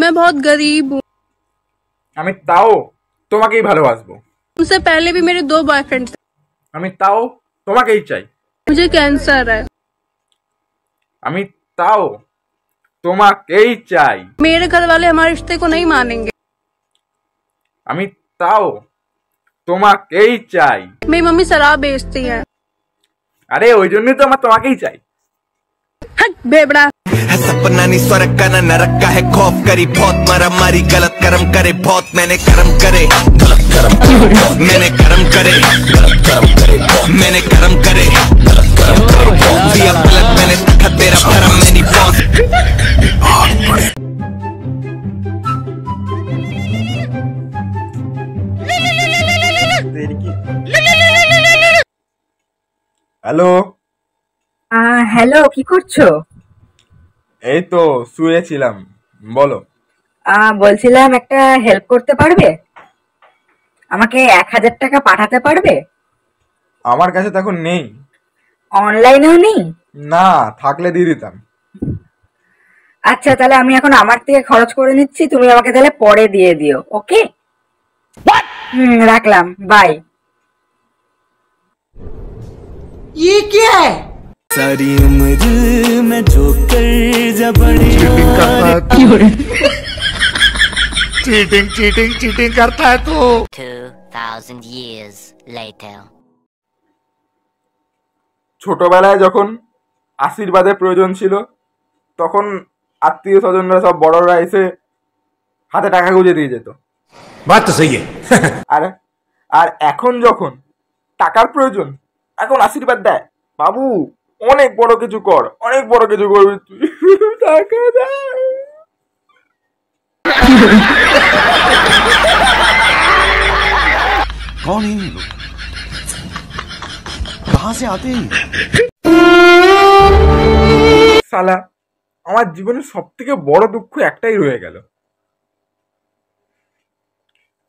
मैं बहुत गरीब हूँ। আমি তাও তোমাকেই ভালোবাসবো। उनसे पहले भी मेरे 2 बॉयफ्रेंड थे। আমি তাও তোমাকেই চাই। मुझे कैंसर है। আমি তাও তোমাকেই চাই। मेरे घर वाले हमारे रिश्ते को नहीं मानेंगे। আমি তাও তোমাকেই চাই। मेरी मम्मी शराब बेचती है। আরে ওই জন্যই তো আমার তোমাকেই চাই। हट बेबड़ा। है सपना नहीं स्वर्ग का ना नरक का है खौफ करी बहुत मारा मारी गलत कर्म करे बहुत मैंने कर्म करे गलत कर्म मैंने कर्म करे गलत कर्म करे मैंने कर्म करे गलत कर्म करे दिया पलट मैंने तखा तेरा भरम मेरी पहुंच হ্যালো হ্যালো, কি করছো? এই তো শুয়েছিলাম, বলো। বলছিলাম একটা হেল্প করতে পারবে? আমাকে 1000 টাকা পাঠাতে পারবে? আমার কাছে তো এখন নেই। অনলাইনেও নেই? না, থাকলে দিয়ে দিতাম। আচ্ছা, তাহলে আমি এখন আমার থেকে খরচ করে নিচ্ছি, তুমি আমাকে তাহলে পরে দিয়ে দিও, ওকে? রাখলাম, বাই। ये क्या है? सारी उम्र में जो कर जबड़ी चीटिंग करता है तू। 2000 years later. ছোটবেলায় যখন আশীর্বাদের প্রয়োজন ছিল তখন আত্মীয় স্বজনরা সব বড়রা এসে হাতে টাকা গুঁজে দিয়ে যেত। बात तो सही है। আর এখন যখন টাকার প্রয়োজন এখন আশীর্বাদ দেয়, বাবু অনেক বড় কিছু কর, অনেক বড় কিছু করবি তুই, টাকা দে। कौन है ये लोग कहां से आते हैं? শালা আমার জীবনের সব থেকে বড় দুঃখ একটাই রয়ে গেল।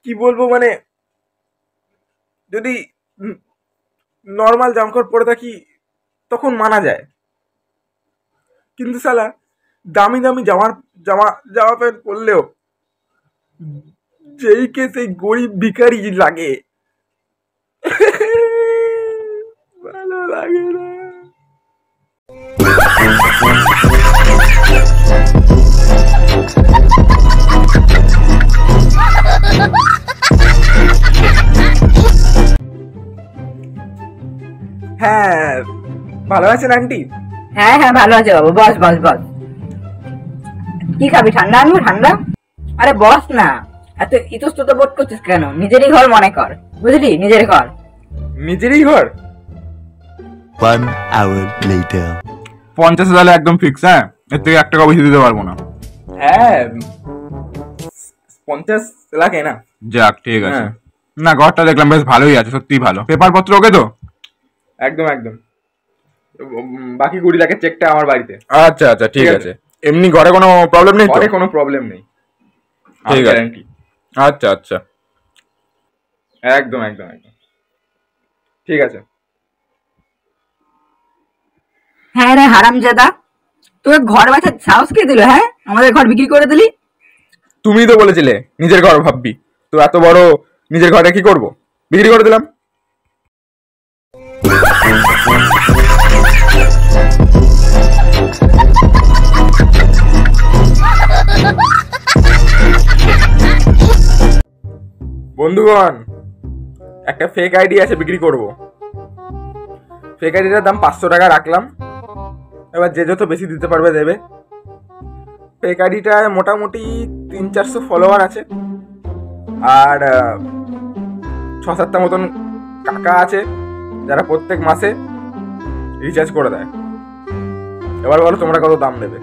কি বলবো, মানে যদি নর্মাল জামকাপড় পরে থাকি তখন মানা যায়, কিন্তু শালা দামি দামি জামা প্যান্ট পরলেও যেই কে সেই গরিব ভিখারি লাগে, ভালো লাগে না। হ্যাঁ, ভালো আছেন আন্টি? হ্যাঁ হ্যাঁ, ভালো আছে বাবু, বস বস বস। কি খাবি, ঠান্ডা আনবো? ঠান্ডা? আরে বস না, এত ইতস্তত বোধ করছিস কেন? নিজেরই ঘর মনে কর, বুঝলি? নিজের ঘর। নিজেরই ঘর? 1 hour later 50,000 একদম ফিক্স। হ্যাঁ, এর থেকে 1 টাকা বেশি দিতে পারবো না। হ্যাঁ, 50 লাখ না? যাক, ঠিক আছে। না, ঘরটা দেখলাম বেশ ভালোই আছে, সত্যিই ভালো। পেপার পত্র ওকে তো? একদম একদম। বাকি 20 লাখের চেকটা আমার বাড়িতে। আচ্ছা আচ্ছা, ঠিক আছে। এমনি ঘরে কোনো প্রবলেম নেই তো? ঘরে কোনো প্রবলেম নেই, ঠিক আছে। আচ্ছা আচ্ছা, একদম একদম একদম, ঠিক আছে। হ্যাঁ রে হারামজাদা, তোকে ঘর বাঁচার সাহস কে দিল? হ্যাঁ, আমাদের ঘর বিক্রি করে দিলি। তুমি তো বলেছিলে নিজের ঘর ভাববি, তো এত বড় নিজের ঘরে কি করব, বিক্রি করে দিলাম। বন্ধুগণ, একটা ফেক আইডি আছে, বিক্রি করব। ফেক আইডিটার দাম 500 টাকা রাখলাম, এবার যে যত বেশি দিতে পারবে দেবে। ফেক আইডিটায় মোটামুটি 300-400 ফলোয়ার আছে, আর 6-7টা মতন কাকা আছে যারা প্রত্যেক মাসে রিচার্জ করে দেয়। এবার বলো তোমরা কত দাম দেবে?